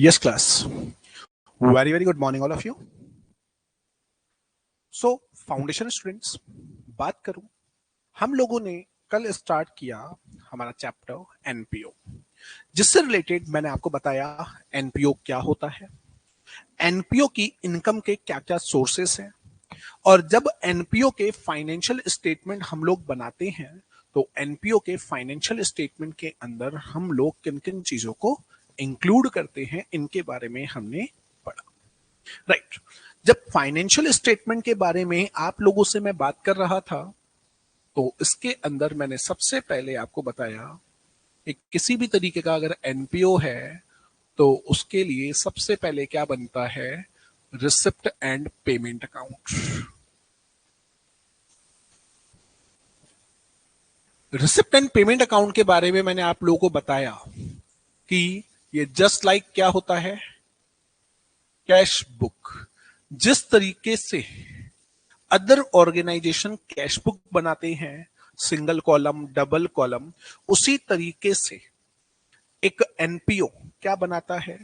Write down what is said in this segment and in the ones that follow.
Yes, class. Very, very good morning, all of you. So, foundation students, बात करूं, हम लोगों ने कल स्टार्ट किया हमारा चैप्टर एनपीओ, जिससे रिलेटेड मैंने आपको बताया एनपीओ क्या होता है, एनपीओ की इनकम के क्या क्या सोर्सेस हैं, और जब एनपीओ के फाइनेंशियल स्टेटमेंट हम लोग बनाते हैं तो एनपीओ के फाइनेंशियल स्टेटमेंट के अंदर हम लोग किन किन चीजों को इंक्लूड करते हैं, इनके बारे में हमने पढ़ा। राइट। जब फाइनेंशियल स्टेटमेंट के बारे में आप लोगों से मैं बात कर रहा था तो इसके अंदर मैंने सबसे पहले आपको बताया कि किसी भी तरीके का अगर एनपीओ है तो उसके लिए सबसे पहले क्या बनता है, receipt and payment account. Receipt and payment account के बारे में मैंने आप लोगों को बताया कि ये जस्ट लाइक क्या होता है, कैश बुक। जिस तरीके से अदर ऑर्गेनाइजेशन कैश बुक बनाते हैं, सिंगल कॉलम डबल कॉलम, उसी तरीके से एक एनपीओ क्या बनाता है,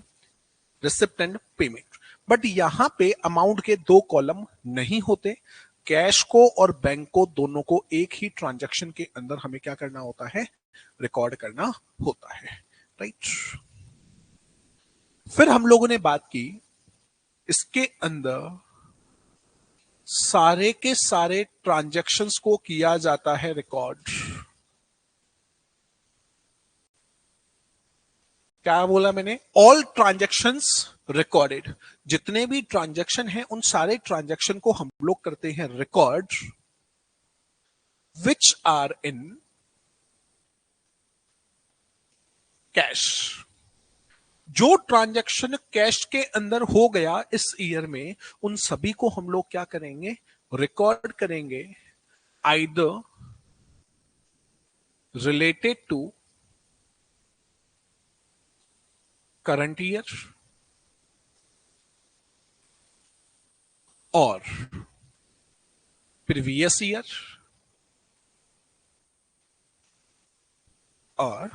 रिसिप्ट एंड पेमेंट। बट यहां पे अमाउंट के दो कॉलम नहीं होते, कैश को और बैंक को दोनों को एक ही ट्रांजैक्शन के अंदर हमें क्या करना होता है, रिकॉर्ड करना होता है। राइट। फिर हम लोगों ने बात की इसके अंदर सारे के सारे ट्रांजैक्शंस को किया जाता है रिकॉर्ड। क्या बोला मैंने, ऑल ट्रांजैक्शंस रिकॉर्डेड। जितने भी ट्रांजैक्शन हैं उन सारे ट्रांजैक्शन को हम लोग करते हैं record, which are in cash. जो ट्रांजैक्शन कैश के अंदर हो गया इस ईयर में, उन सभी को हम लोग क्या करेंगे, रिकॉर्ड करेंगे, either related to current year और प्रीवियस ईयर और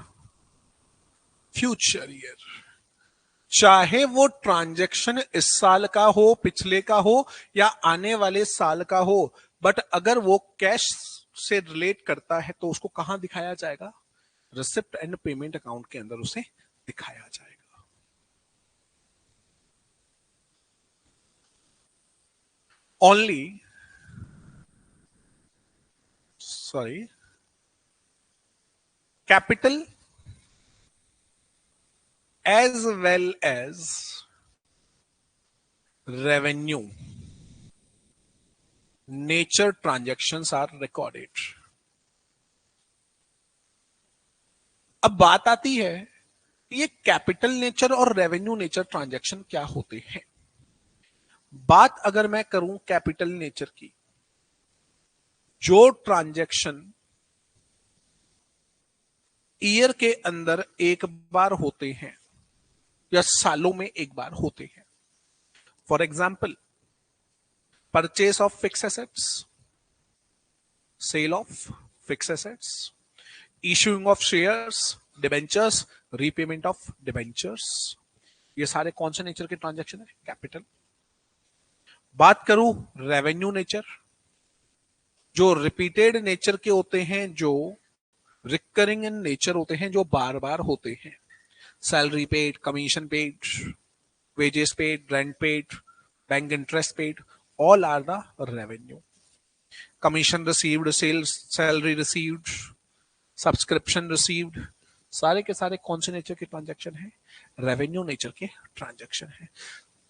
फ्यूचर ईयर। चाहे वो ट्रांजैक्शन इस साल का हो, पिछले का हो या आने वाले साल का हो, बट अगर वो कैश से रिलेट करता है तो उसको कहां दिखाया जाएगा, रिसिप्ट एंड पेमेंट अकाउंट के अंदर उसे दिखाया जाएगा। Only capital as well as revenue nature transactions are recorded। अब बात आती है कि ये कैपिटल नेचर और रेवेन्यू नेचर ट्रांजैक्शन क्या होते हैं। बात अगर मैं करूं कैपिटल नेचर की, जो ट्रांजैक्शन ईयर के अंदर एक बार होते हैं या सालों में एक बार होते हैं, for example purchase of fix assets, sale of fix assets, issuing of shares, debentures, repayment of debentures, ये सारे कौन से नेचर के ट्रांजैक्शन है, कैपिटल। बात करूं रेवेन्यू नेचर, जो रिपीटेड नेचर के होते हैं, जो रिकरिंग इन नेचर होते हैं, जो बार बार होते हैं, salary paid, commission paid, wages paid, rent paid, bank interest paid, all are the revenue। Commission received, sales, salary received, subscription received, सारे के सारे कौन से नेचर के ट्रांजैक्शन है, रेवेन्यू नेचर के ट्रांजैक्शन है।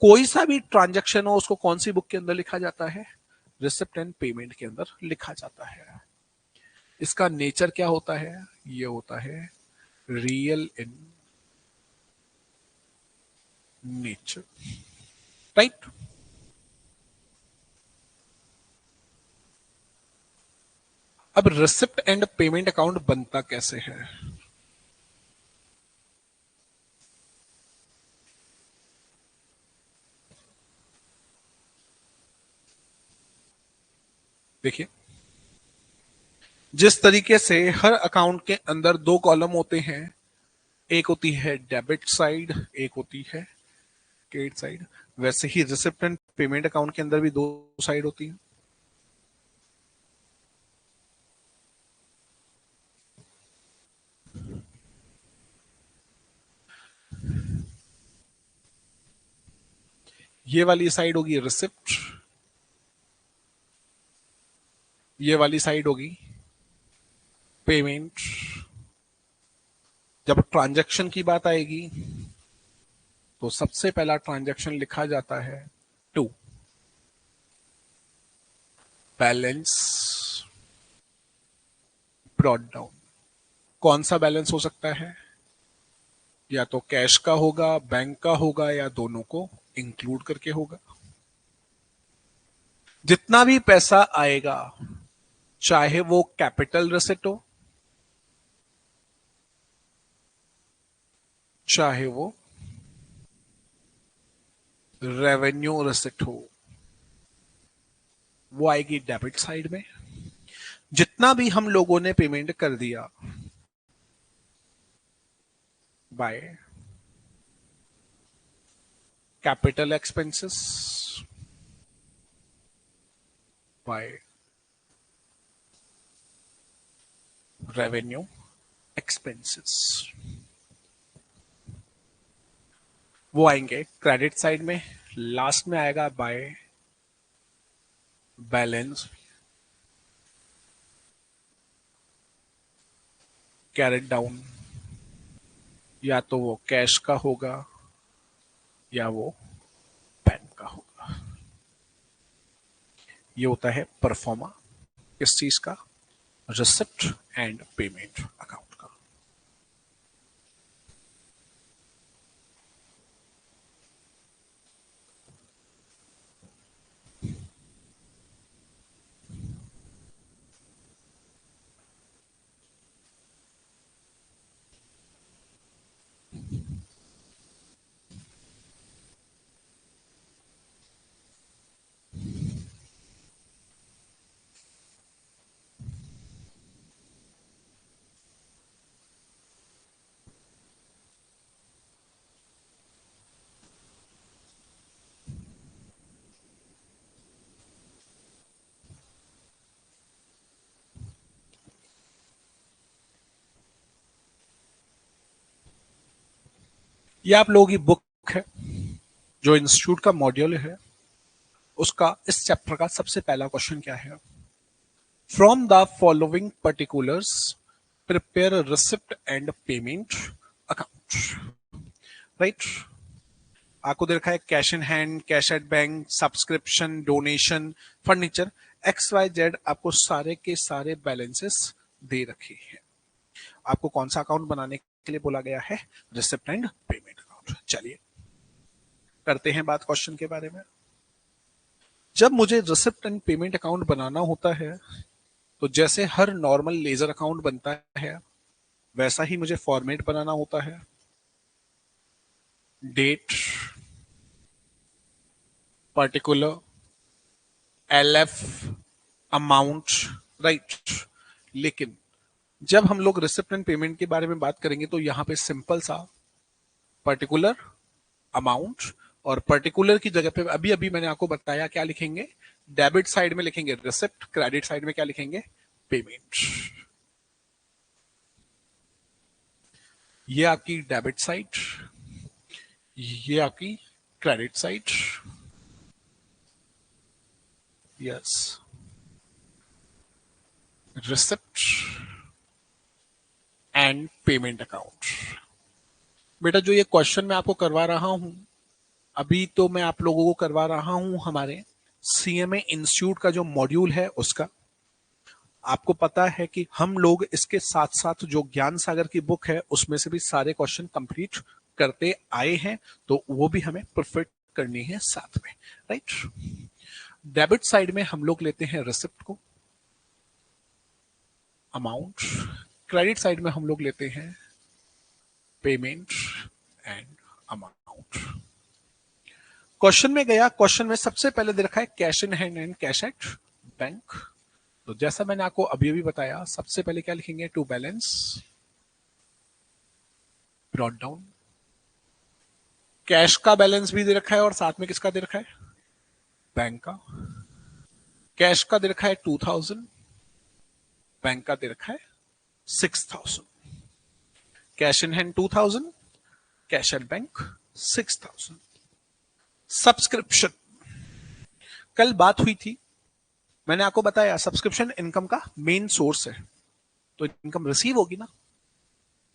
कोई सा भी ट्रांजैक्शन हो उसको कौन सी बुक के अंदर लिखा जाता है, रिसिप्ट एंड पेमेंट के अंदर लिखा जाता है। इसका नेचर क्या होता है, ये होता है रियल इन नेचर। राइट। अब रिसिप्ट एंड पेमेंट अकाउंट बनता कैसे है, देखिए। जिस तरीके से हर अकाउंट के अंदर दो कॉलम होते हैं, एक होती है डेबिट साइड, एक होती है क्रेडिट साइड। वैसे ही रिसिप्ट एंड पेमेंट अकाउंट के अंदर भी दो साइड होती है। ये वाली साइड होगी रिसिप्ट, ये वाली साइड होगी पेमेंट। जब ट्रांजैक्शन की बात आएगी तो सबसे पहला ट्रांजैक्शन लिखा जाता है टू बैलेंस ब्रॉट डाउन। कौन सा बैलेंस हो सकता है? या तो कैश का होगा, बैंक का होगा, या दोनों को इंक्लूड करके होगा। जितना भी पैसा आएगा, चाहे वो कैपिटल रिसिट हो, चाहे वो रेवेन्यू रिसिट हो, वो आएगी डेबिट साइड में। जितना भी हम लोगों ने पेमेंट कर दिया by capital expenses, by revenue expenses, वो आएंगे क्रेडिट साइड में। लास्ट में आएगा बाय बैलेंस कैरेट डाउन। या तो वो कैश का होगा या वो बैंक का होगा। ये होता है परफॉर्मा किस चीज का? रिसिप्ट एंड पेमेंट अकाउंट का। ये आप लोगों की बुक है, जो इंस्टीट्यूट का मॉड्यूल है, उसका इस चैप्टर का सबसे पहला क्वेश्चन क्या है? From the following particulars prepare receipt and payment account. Right. आपको दे रखा है cash in hand, cash at bank, subscription, donation, furniture, XYZ। आपको सारे के सारे बैलेंसेस दे रखे हैं। आपको कौन सा अकाउंट बनाने के लिए बोला गया है? Receipt and payment account. चलिए करते हैं बात क्वेश्चन के बारे में। जब मुझे रिसिप्ट एंड पेमेंट अकाउंट बनाना होता है तो जैसे हर नॉर्मल लेजर अकाउंट बनता है वैसा ही मुझे फॉर्मेट बनाना होता है। Date, particular, LF, amount, right. लेकिन जब हम लोग रिसिप्ट एंड पेमेंट के बारे में बात करेंगे तो यहां पे सिंपल सा पर्टिकुलर, अमाउंट, और पर्टिकुलर की जगह पे अभी अभी मैंने आपको बताया क्या लिखेंगे? डेबिट साइड में लिखेंगे रिसिप्ट, क्रेडिट साइड में क्या लिखेंगे? पेमेंट। ये आपकी डेबिट साइड, ये आपकी credit side. Yes, receipt and payment account. बेटा जो ये क्वेश्चन मैं आपको करवा रहा हूं अभी, तो मैं आप लोगों को करवा रहा हूं हमारे CMA इंस्टीट्यूट का जो मॉड्यूल है उसका। आपको पता है कि हम लोग इसके साथ साथ जो ज्ञान सागर की बुक है उसमें से भी सारे क्वेश्चन कंप्लीट करते आए हैं, तो वो भी हमें परफेक्ट करनी है साथ में। राइट। डेबिट साइड में हम लोग लेते हैं रिसिप्ट को, अमाउंट। क्रेडिट साइड में हम लोग लेते हैं पेमेंट एंड अमाउंट। क्वेश्चन में गया, क्वेश्चन में सबसे पहले दे रखा है cash in hand and cash at bank. तो जैसा मैंने आपको अभी अभी बताया, सबसे पहले क्या लिखेंगे? To balance brought down. Cash का बैलेंस भी दे रखा है और साथ में किसका दे रखा है, बैंक का। कैश का दे रखा है 2000, बैंक का दे रखा है 6000। Cash in hand 2000, cash at bank 6000। Subscription, कल बात हुई थी, मैंने आपको बताया सब्सक्रिप्शन इनकम का मेन सोर्स है, तो इनकम रिसीव होगी ना,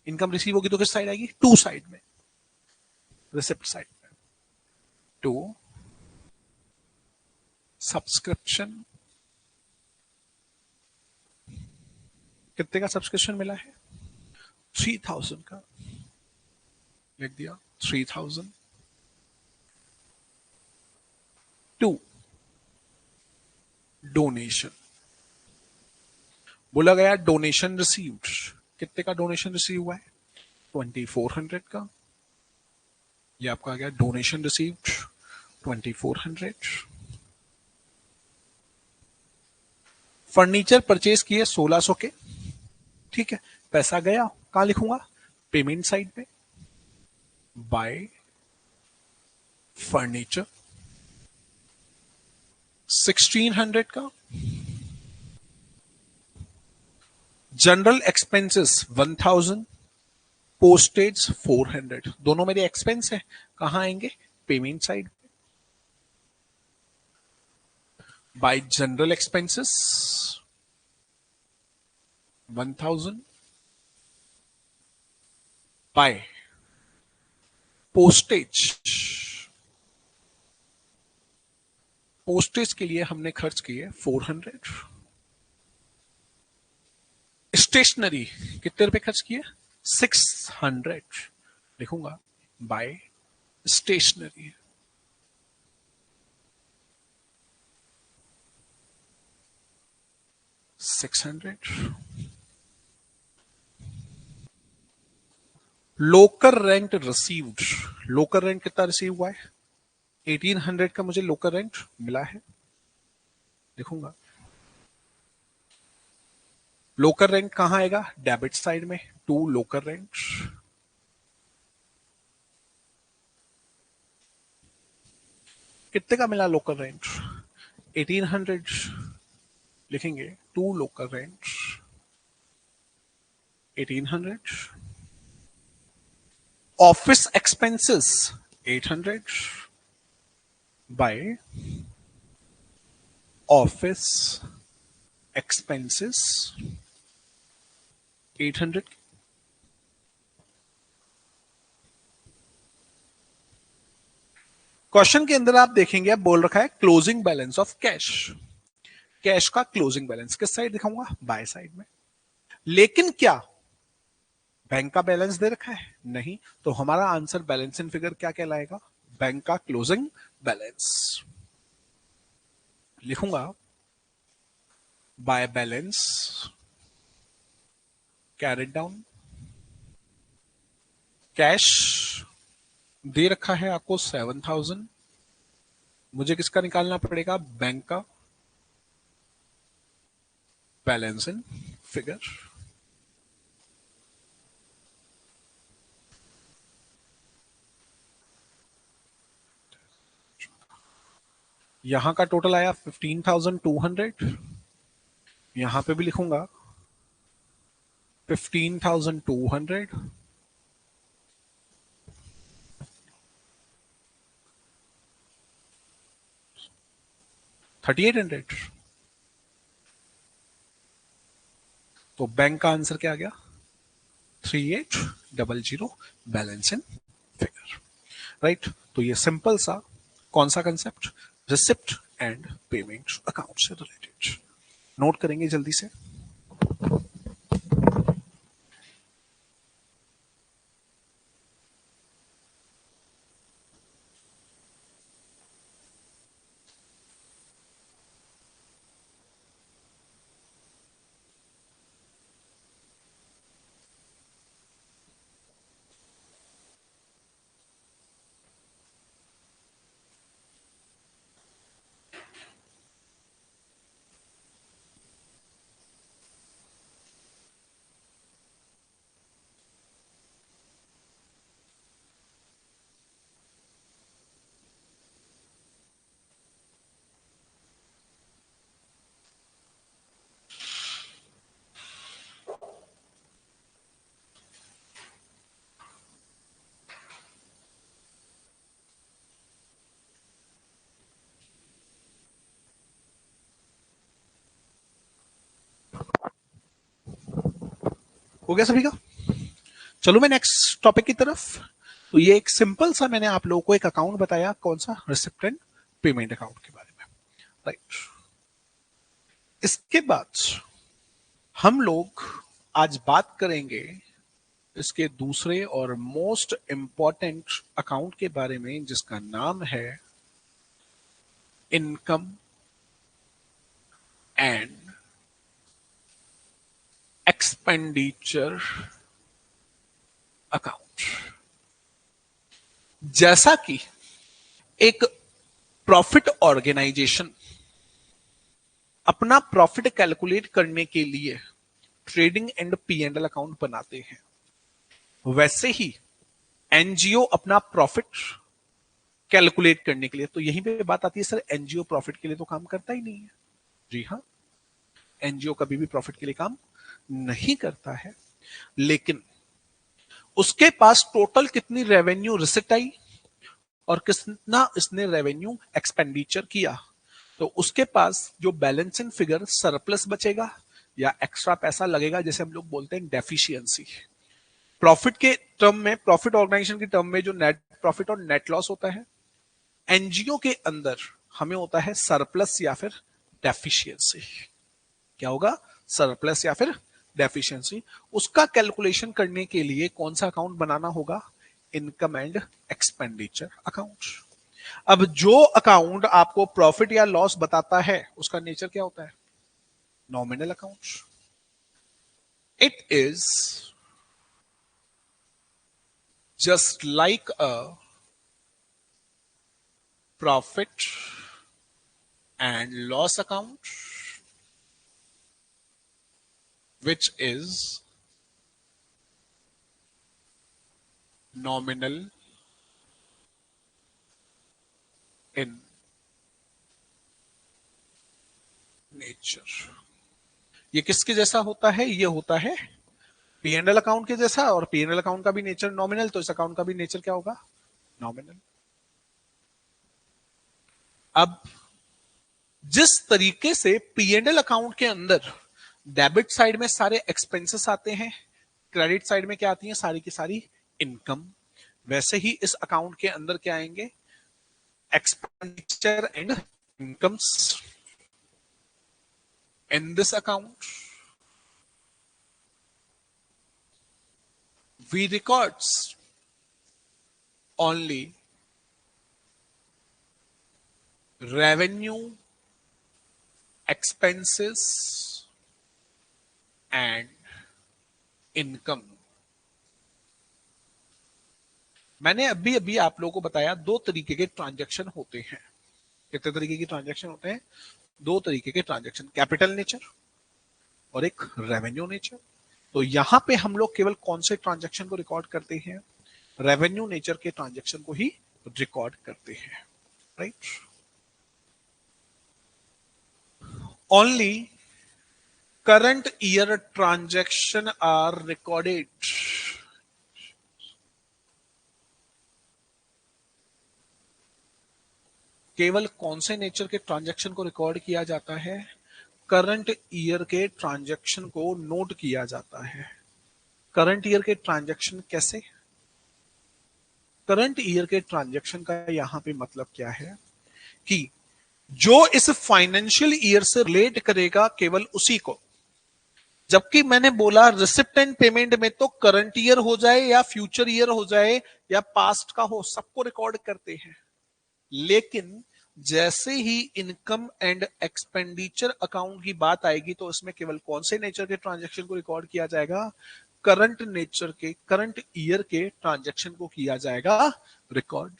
इनकम रिसीव होगी तो किस साइड आएगी, टू साइड में, रिसिप्ट साइड में। टू सब्सक्रिप्शन, कितने का सब्सक्रिप्शन मिला है, 3000 का, लिख दिया 3000। टू डोनेशन, बोला गया डोनेशन रिसीव्ड, कितने का डोनेशन रिसीव हुआ है, 2400 का, ये आपका आ गया डोनेशन रिसीव्ड 2400। फर्नीचर परचेज किए 1600 के, ठीक है, पैसा गया, कहां लिखूंगा, पेमेंट साइड पे, बाय फर्नीचर 1600 का। जनरल एक्सपेंसेस 1000, पोस्टेज 400, दोनों मेरे एक्सपेंस है, कहां आएंगे, payment side. By general expenses 1000, by postage, postage के लिए हमने खर्च किए 400। स्टेशनरी कितने रुपए खर्च किए, 600, लिखूंगा by stationery. $600। Local rent received, local rent कितना रिसीव हुआ है, 1800 का मुझे लोकल रेंट मिला है, लिखूंगा। लोकल रेंट कहां आएगा, डेबिट साइड में, टू लोकल रेंट। कितने का मिला लोकल रेंट, 1800, लिखेंगे to local rent 1800। Office expenses 800, by office expenses 800। Question के अंदर आप देखेंगे, अब बोल रखा है closing balance of cash, cash का क्लोजिंग बैलेंस किस साइड दिखाऊंगा, बाय साइड में। लेकिन क्या बैंक का बैलेंस दे रखा है, नहीं, तो हमारा आंसर बैलेंस इन फिगर क्या कहलाएगा, बैंक का क्लोजिंग बैलेंस, लिखूंगा by balance carried down. Cash दे रखा है आपको 7000, मुझे किसका निकालना पड़ेगा, बैंक का बैलेंस इन फिगर। यहां का टोटल आया 15,200, यहां पे भी लिखूंगा 15,200, 3800, तो बैंक का आंसर क्या आ गया, 3800, बैलेंस इन फिगर, राइट। तो ये सिंपल सा कौन सा concept, receipt and payment account से रिलेटेड, नोट करेंगे जल्दी से। हो गया सभी का? चलो मैं नेक्स्ट टॉपिक की तरफ। तो ये एक सिंपल सा मैंने आप लोगों को एक अकाउंट बताया, कौन सा? रिसिप्ट एंड पेमेंट अकाउंट के बारे में, राइट। इसके बाद हम लोग आज बात करेंगे इसके दूसरे और मोस्ट इंपॉर्टेंट अकाउंट के बारे में, जिसका नाम है इनकम एंड एक्सपेंडिचर अकाउंट। जैसा कि एक प्रॉफिट ऑर्गेनाइजेशन अपना प्रॉफिट कैलकुलेट करने के लिए trading and P and L account बनाते हैं, वैसे ही एनजीओ अपना प्रॉफिट कैलकुलेट करने के लिए, तो यहीं पे बात आती है सर एनजीओ प्रॉफिट के लिए तो काम करता ही नहीं है। जी हाँ, एनजीओ कभी भी प्रॉफिट के लिए काम नहीं करता है, लेकिन उसके पास टोटल कितनी रेवेन्यू रिसिप्ट आई और कितना इसने रेवेन्यू एक्सपेंडिचर किया, तो उसके पास जो बैलेंसिंग फिगर सरप्लस बचेगा या एक्स्ट्रा पैसा लगेगा, जैसे हम लोग बोलते हैं डेफिशिएंसी। प्रॉफिट के टर्म में, प्रॉफिट ऑर्गेनाइजेशन के टर्म में जो नेट प्रॉफिट और नेट लॉस होता है, एनजीओ के अंदर हमें होता है सरप्लस या फिर डेफिशिएंसी। क्या होगा? सरप्लस या फिर डेफिशिएंसी। उसका कैलकुलेशन करने के लिए कौन सा अकाउंट बनाना होगा? Income and expenditure account. अब जो अकाउंट आपको प्रॉफिट या लॉस बताता है, उसका नेचर क्या होता है? Nominal account. It is just like a profit and loss account, which is nominal in nature। ये किसके जैसा होता है? ये होता है पी एंड एल अकाउंट के जैसा, और पी एंड एल अकाउंट का भी नेचर नॉमिनल, तो इस अकाउंट का भी नेचर क्या होगा? नॉमिनल। अब जिस तरीके से पी एंड एल अकाउंट के अंदर डेबिट साइड में सारे एक्सपेंसेस आते हैं, क्रेडिट साइड में क्या आती है? सारी की सारी इनकम, वैसे ही इस अकाउंट के अंदर क्या आएंगे? Expenditure and incomes. In this account, we records only revenue, expenses and income। मैंने अभी अभी आप लोगों को बताया दो तरीके के ट्रांजैक्शन होते हैं। कितने तरीके की ट्रांजैक्शन होते हैं? दो तरीके के ट्रांजैक्शन, कैपिटल नेचर और एक रेवेन्यू नेचर। तो यहां पे हम लोग केवल कौन से ट्रांजैक्शन को रिकॉर्ड करते हैं? रेवेन्यू नेचर के ट्रांजैक्शन को ही रिकॉर्ड करते हैं, right. Only current year transaction are recorded। केवल कौन से नेचर के ट्रांजैक्शन को रिकॉर्ड किया जाता है? करंट ईयर के ट्रांजैक्शन को नोट किया जाता है। करंट ईयर के ट्रांजैक्शन कैसे? करंट ईयर के ट्रांजैक्शन का यहां पे मतलब क्या है कि जो इस फाइनेंशियल ईयर से रिलेट करेगा केवल उसी को। जबकि मैंने बोला रिसिप्ट एंड पेमेंट में तो करंट ईयर हो जाए या फ्यूचर ईयर हो जाए या पास्ट का हो, सबको रिकॉर्ड करते हैं। लेकिन जैसे ही इनकम एंड एक्सपेंडिचर अकाउंट की बात आएगी तो इसमें केवल कौन से नेचर के ट्रांजैक्शन को रिकॉर्ड किया जाएगा? करंट नेचर के, करंट ईयर के ट्रांजैक्शन को किया जाएगा रिकॉर्ड।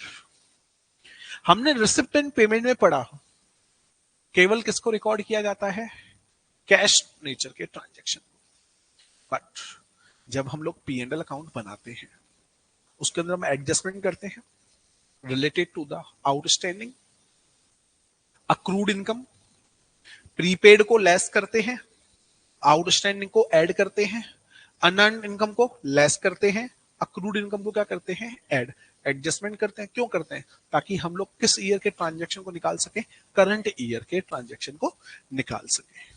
हमने रिसिप्ट एंड पेमेंट में पढ़ा केवल किसको रिकॉर्ड किया जाता है? कैश नेचर के ट्रांजैक्शन। बट जब हम लोग पी एंड एल अकाउंट बनाते हैं, उसके अंदर हम एडजस्टमेंट करते हैं related to the outstanding, accrued income, prepaid को लेस करते हैं, आउटस्टैंडिंग को ऐड करते हैं, अनअर्न्ड इनकम को लेस करते हैं, अक्रूड इनकम को क्या करते हैं? ऐड। एडजस्टमेंट करते हैं। क्यों करते हैं? ताकि हम लोग किस ईयर के ट्रांजैक्शन को निकाल सके? करंट ईयर के ट्रांजैक्शन को निकाल सके।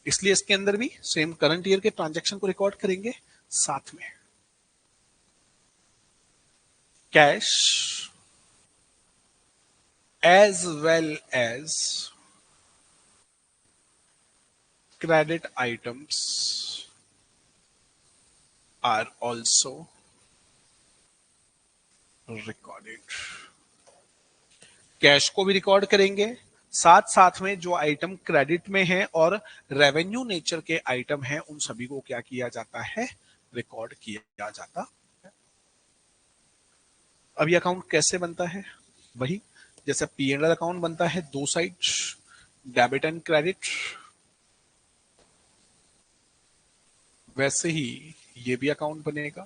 इसलिए इसके अंदर भी सेम करंट ईयर के ट्रांजैक्शन को रिकॉर्ड करेंगे साथ में। Cash as well as credit items are also recorded। Cash को भी रिकॉर्ड करेंगे, साथ साथ में जो आइटम क्रेडिट में है और रेवेन्यू नेचर के आइटम है उन सभी को क्या किया जाता है, रिकॉर्ड किया जाता है। अब ये अकाउंट कैसे बनता है, वही जैसे P&L अकाउंट बनता है दो साइड, डेबिट एंड क्रेडिट, वैसे ही ये भी अकाउंट बनेगा।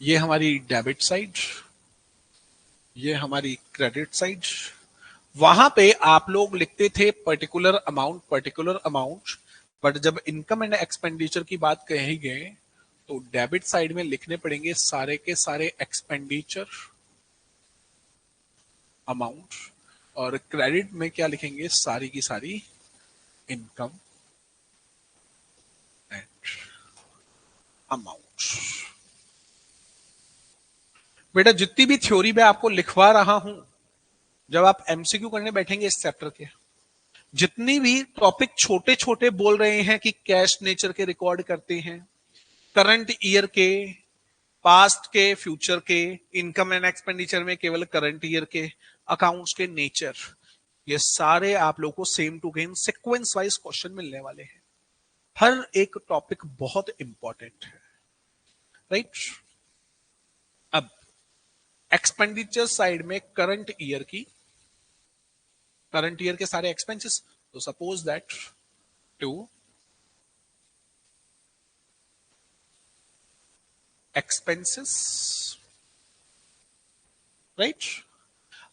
ये हमारी डेबिट साइड, ये हमारी क्रेडिट साइड। वहां पे आप लोग लिखते थे पर्टिकुलर अमाउंट, बट जब इनकम एंड एक्सपेंडिचर की बात कही गए तो डेबिट साइड में लिखने पड़ेंगे सारे के सारे एक्सपेंडिचर अमाउंट, और क्रेडिट में क्या लिखेंगे, सारी की सारी इनकम एंड अमाउंट। बेटा जितनी भी थ्योरी में आपको लिखवा रहा हूं, जब आप एमसीक्यू करने बैठेंगे इस चैप्टर के, जितनी भी टॉपिक छोटे छोटे बोल रहे हैं कि कैश नेचर के रिकॉर्ड करते हैं, करंट ईयर के, पास्ट के, फ्यूचर के, इनकम एंड एक्सपेंडिचर में केवल करंट ईयर के, अकाउंट्स के नेचर, ये सारे आप लोगों को same to same sequence wise question मिलने वाले हैं। हर एक टॉपिक बहुत इंपॉर्टेंट है, राइट। अब एक्सपेंडिचर साइड में करंट ईयर के सारे एक्सपेंसेस, तो suppose that two expenses, right.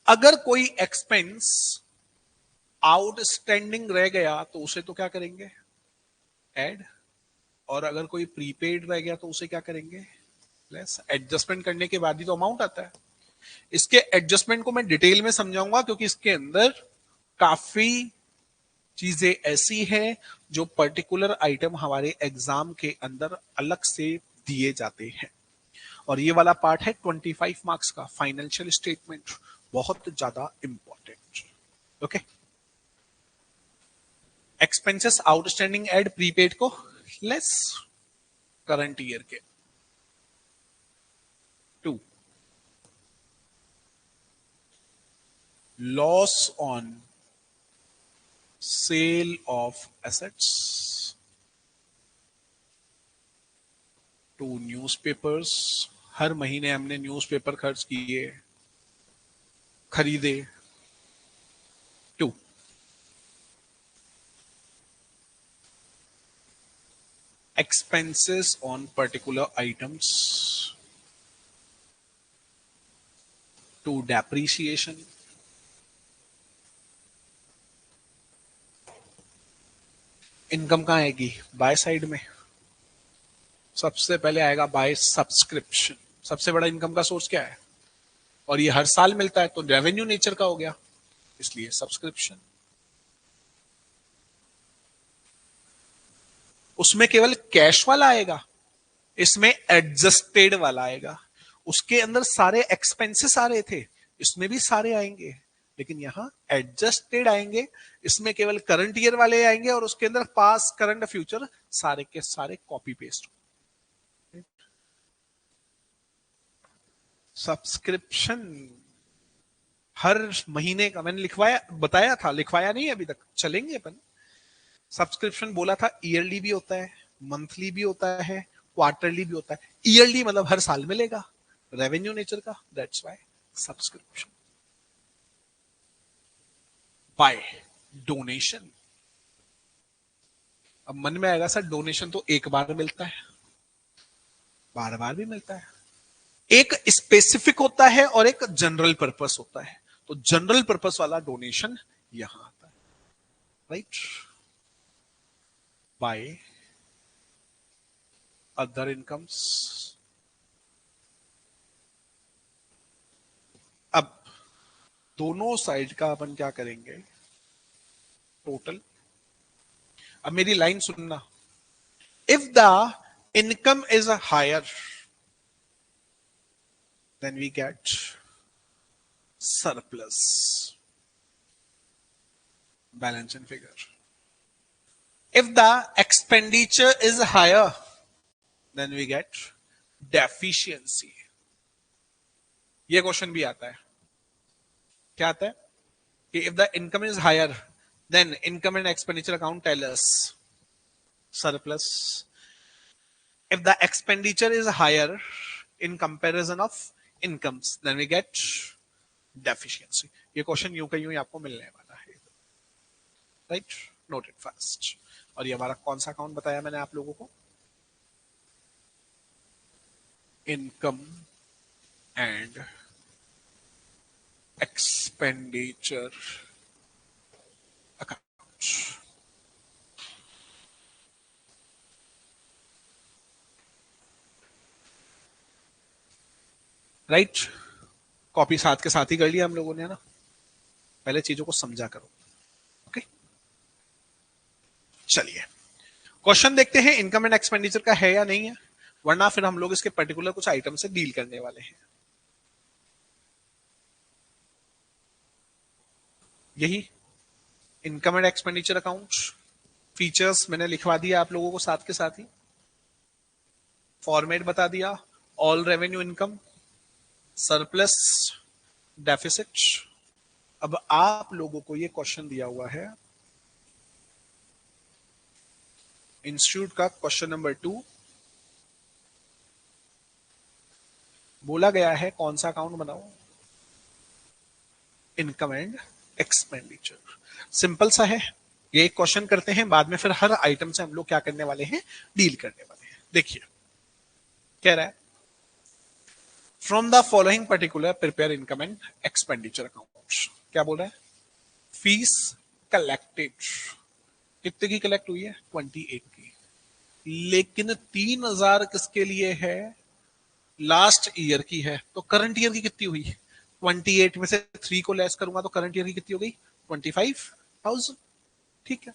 अगर कोई एक्सपेंस आउटस्टैंडिंग रह गया तो उसे तो क्या करेंगे, ऐड, और अगर कोई प्रीपेड रह गया तो उसे क्या करेंगे, लेस। एडजस्टमेंट करने के बाद ही तो अमाउंट आता है। इसके एडजस्टमेंट को मैं डिटेल में समझाऊंगा क्योंकि इसके अंदर काफी चीजें ऐसी हैं जो पर्टिकुलर आइटम हमारे एग्जाम के अंदर अलग से दिए जाते हैं। और ये वाला पार्ट है 25 मार्क्स का, फाइनेंशियल स्टेटमेंट, बहुत ज्यादा important. Okay, expenses outstanding add prepaid को लेस करंट ईयर के। To, loss on sale of assets to newspapers. हर महीने हमने न्यूज़पेपर खर्च किए, खरीदे। To, expenses on particular items to depreciation। Income कहां आएगी, बाय साइड में। सबसे पहले आएगा बाय सब्सक्रिप्शन। सबसे बड़ा इनकम का सोर्स क्या है, और ये हर साल मिलता है तो रेवेन्यू नेचर का हो गया, इसलिए सब्सक्रिप्शन। उसमें केवल कैश वाला आएगा, इसमें एडजस्टेड वाला आएगा। उसके अंदर सारे एक्सपेंसेस आ रहे थे, इसमें भी सारे आएंगे, लेकिन यहां एडजस्टेड आएंगे। इसमें केवल करंट ईयर वाले आएंगे और उसके अंदर पास, करंट, फ्यूचर सारे के सारे कॉपी पेस्ट। सब्सक्रिप्शन हर महीने का मैंने लिखवाया, बताया था, लिखवाया नहीं अभी तक, चलेंगे अपन। सब्सक्रिप्शन बोला था ईयरली भी होता है, मंथली भी होता है, क्वार्टरली भी होता है। ईयरली मतलब हर साल मिलेगा, रेवेन्यू नेचर का, that's why subscription. By donation. अब मन में आएगा सर डोनेशन तो एक बार मिलता है, बार बार भी मिलता है। एक स्पेसिफिक होता है और एक जनरल पर्पस होता है, तो जनरल पर्पस वाला डोनेशन यहां आता है, राइट। By other incomes. अब दोनों साइड का अपन क्या करेंगे, टोटल। अब मेरी लाइन सुनना, if the income is higher then we get surplus, balance in figure. If the expenditure is higher then we get deficiency. ये क्वेश्चन भी आता है, क्या आता है कि if the income is higher then income and expenditure account tell us surplus. If the expenditure is higher in comparison of incomes, then we get deficiency. ये question यूं का यूं ही आपको मिलने वाला है, राइट? Note it fast. और ये हमारा कौन सा अकाउंट बताया मैंने आप लोगों को? Income and expenditure account. Right? Copy साथ के साथ ही कर लिया हम लोगों ने, ना? पहले चीजों को समझा करो। ओके, चलिए क्वेश्चन देखते हैं, इनकम एंड एक्सपेंडिचर का है या नहीं है, वरना फिर हम लोग इसके पर्टिकुलर कुछ आइटम से डील करने वाले हैं। यही income and expenditure account features मैंने लिखवा दिया आप लोगों को साथ के साथ ही, फॉर्मेट बता दिया, all revenue income, surplus, deficit. अब आप लोगों को ये क्वेश्चन दिया हुआ है इंस्टीट्यूट का क्वेश्चन नंबर 2, बोला गया है कौन सा अकाउंट बनाओ? Income and expenditure. सिंपल सा है, ये एक क्वेश्चन करते हैं, बाद में फिर हर आइटम से हम लोग क्या करने वाले हैं? डील करने वाले हैं। देखिए कह रहा है, from the following particular prepare income and expenditure account. क्या बोल रहा है? फीस कलेक्टेड, कितने की कलेक्ट हुई है? 28 की, लेकिन 3000 किसके लिए है? लास्ट ईयर की है। तो करंट ईयर की कितनी हुई? 28 में से 3 को लेस करूंगा तो करंट ईयर की कितनी हो गई? 25,000। ठीक है,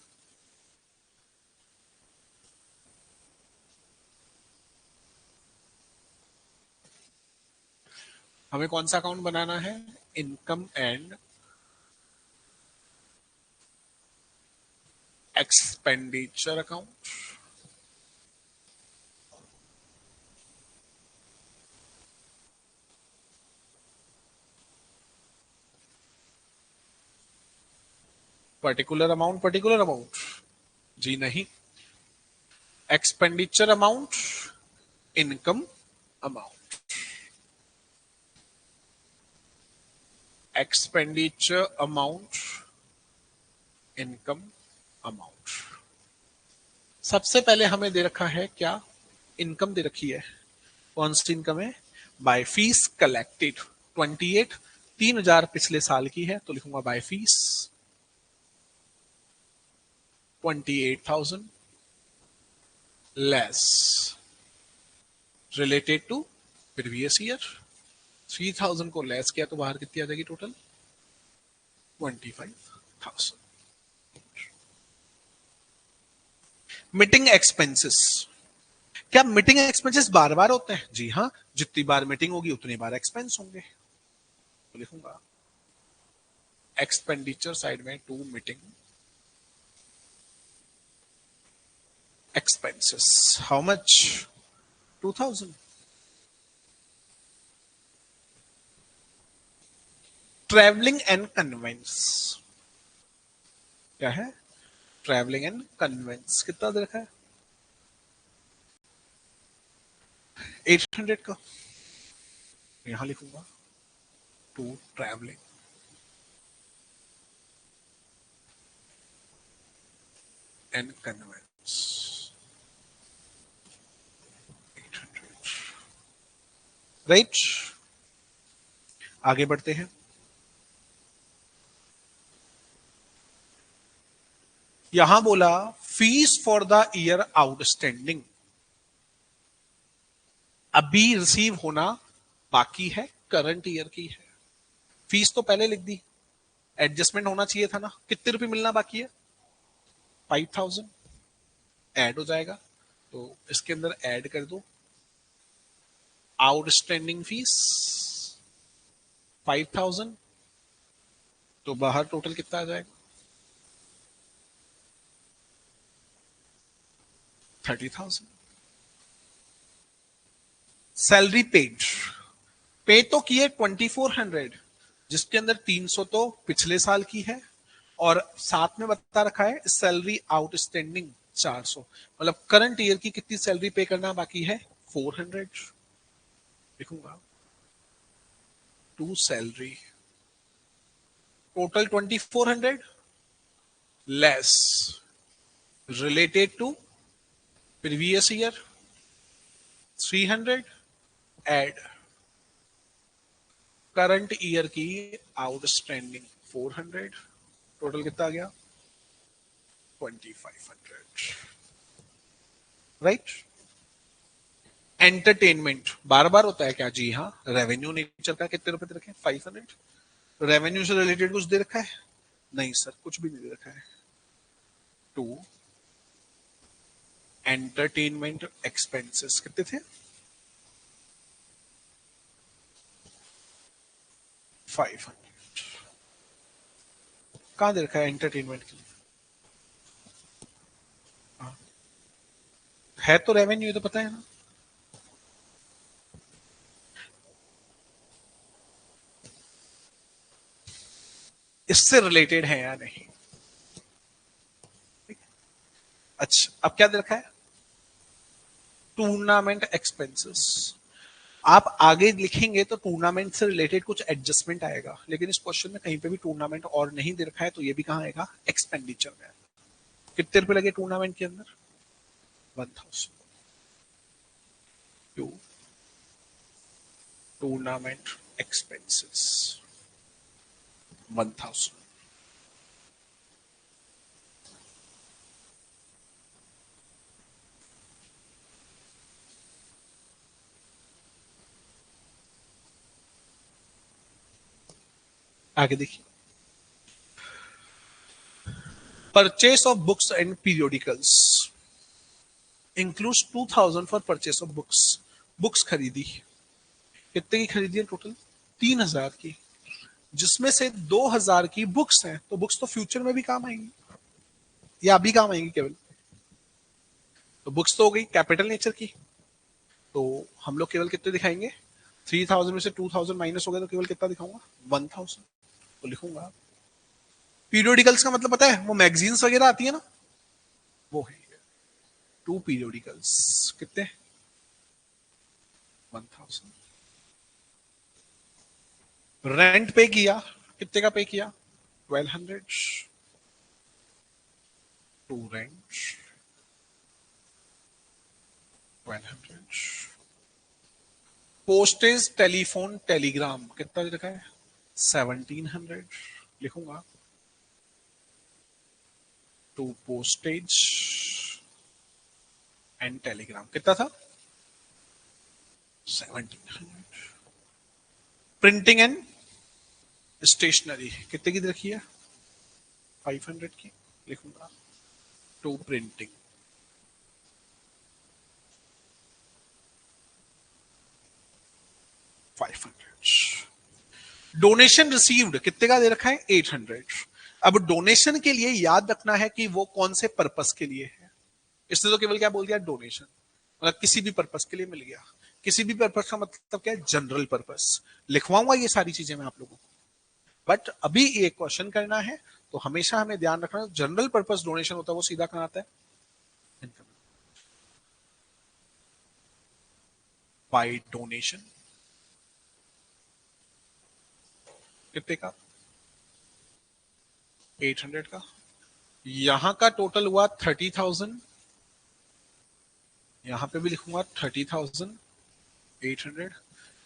हमें कौन सा अकाउंट बनाना है? Income and expenditure account. Particular amount जी नहीं, expenditure amount, income amount. Expenditure amount, income amount. सबसे पहले हमें दे रखा है क्या? इनकम दे रखी है। कौन सी इनकम है? बाय फीस कलेक्टेड 28, 3000 पिछले साल की है तो लिखूंगा by fees 28,000 less related to previous year. 3000 को लेस किया तो बाहर कितनी आ जाएगी टोटल? 25,000। Meeting expenses. क्या मीटिंग एक्सपेंसेस बार बार होते हैं? जी हाँ, जितनी बार मीटिंग होगी उतनी बार एक्सपेंस होंगे। तो लिखूंगा एक्सपेंडिचर साइड में 2 meeting expenses. How much? 2000. Traveling and conveyance। क्या है? Traveling and conveyance. कितना दे रखा है? 800 का। यहां लिखूंगा to traveling and conveyance 800। Right, आगे बढ़ते हैं। यहां बोला fees for the year outstanding, अभी रिसीव होना बाकी है, करंट ईयर की है। फीस तो पहले लिख दी, एडजस्टमेंट होना चाहिए था ना, कितने रुपए मिलना बाकी है? 5,000 ऐड हो जाएगा, तो इसके अंदर ऐड कर दो आउटस्टैंडिंग फीस 5,000, तो बाहर टोटल कितना आ जाएगा 30,000। सैलरी पेड, पे तो की है 2,400, जिसके अंदर 300 तो पिछले साल की है और साथ में बता रखा है सैलरी आउटस्टैंडिंग 400, मतलब करंट ईयर की कितनी सैलरी पे करना बाकी है 400। लिखूंगा to salary total 2,400 less related to previous year 300 add current year की आउटस्टैंडिंग 400, टोटल कितना आ गया 2,500। राइट। एंटरटेनमेंट बार बार होता है क्या? जी हाँ। रेवेन्यू नेचर का कितने रुपए दे रखे हैं 500। रेवेन्यू से रिलेटेड कुछ दे रखा है? नहीं सर, कुछ भी नहीं दे रखा है। टू एंटरटेनमेंट एक्सपेंसेस कितने थे 500। कहां दे रखा है एंटरटेनमेंट के लिए? हाँ, है तो रेवेन्यू, तो पता है ना। इससे रिलेटेड है या नहीं? अच्छा, अब क्या दे रखा है टूर्नामेंट एक्सपेंसेस। आप आगे लिखेंगे तो टूर्नामेंट से रिलेटेड कुछ एडजस्टमेंट आएगा, लेकिन इस क्वेश्चन में कहीं पे भी टूर्नामेंट और नहीं दे रखा है, तो ये भी कहां आएगा एक्सपेंडिचर में। कितने रुपए लगे टूर्नामेंट के अंदर 1,000। To tournament expenses 1,000। आगे देखिए, purchase of books and periodicals includes 2,000 for purchase of books. Books खरीदी, कितने की खरीदी है टोटल 3,000 की, जिसमें से 2,000 की बुक्स हैं, तो बुक्स तो फ्यूचर में भी काम आएंगी या अभी काम आएंगी केवल? तो बुक्स तो हो गई कैपिटल नेचर की, तो हम लोग केवल कितने दिखाएंगे 3,000 में से 2,000 माइनस हो गया, तो केवल कितना दिखाऊंगा 1,000, तो लिखूंगा। पीरियोडिकल्स का मतलब पता है, वो मैगजीन्स वगैरह आती है ना, वो है टू पीरियोडिकल्स। कितने 1,000। रेंट पे किया, कितने का पे किया 1,200 to rent 1,200। Postage telephone telegram कितना दे रखा है 1,700, लिखूंगा टू पोस्टेज एंड टेलीग्राम कितना था 1,700। प्रिंटिंग एंड स्टेशनरी कितने की रखी है 500 की, लिखूंगा टू प्रिंटिंग 500। डोनेशन रिसीव्ड कितने का दे रखा है 800। अब डोनेशन के लिए याद रखना है कि वो कौन से पर्पस के लिए है। इसने तो केवल क्या बोल दिया डोनेशन, मतलब किसी भी पर्पस के लिए मिल गया। किसी भी पर्पस का मतलब क्या है जनरल पर्पस। लिखवाऊंगा ये सारी चीजें मैं आप लोगों को, बट अभी ये क्वेश्चन करना है, तो हमेशा हमें ध्यान रखना जनरल पर्पस डोनेशन होता है वो सीधा कहां आता है इनकम। बाय डोनेशन कितने का 800 का, यहां का टोटल हुआ 30,000, यहां पे भी लिखूंगा 30,800।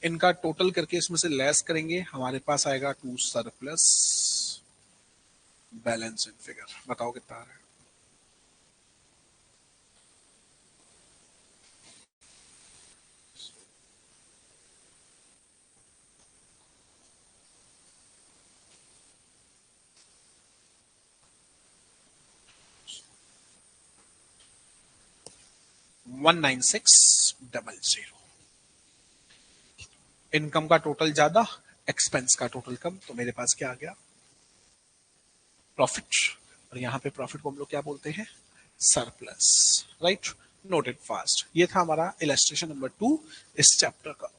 इनका टोटल करके इसमें से लेस करेंगे, हमारे पास आएगा to surplus balance in figure. बताओ कितना आ रहा है 19600। इनकम का टोटल ज्यादा, एक्सपेंस का टोटल कम, तो मेरे पास क्या आ गया, प्रॉफिट। और यहां पे प्रॉफिट को हम लोग क्या बोलते हैं, surplus. Right, note it fast. ये था हमारा इलस्ट्रेशन नंबर 2 इस चैप्टर का।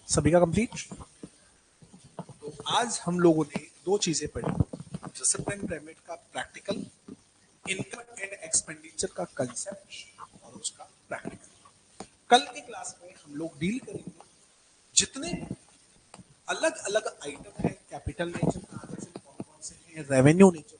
सभी का कंप्लीट। तो आज हम लोगों ने दो चीजें पढ़ी, डिसिप्लिन पिरामिड का प्रैक्टिकल, इनकम एंड एक्सपेंडिचर का कंसेप्ट और उसका प्रैक्टिकल। कल की क्लास में हम लोग डील करेंगे जितने अलग अलग आइटम है कैपिटल नेचर का, जैसे कौन कौन से हैं, रेवेन्यू नेचर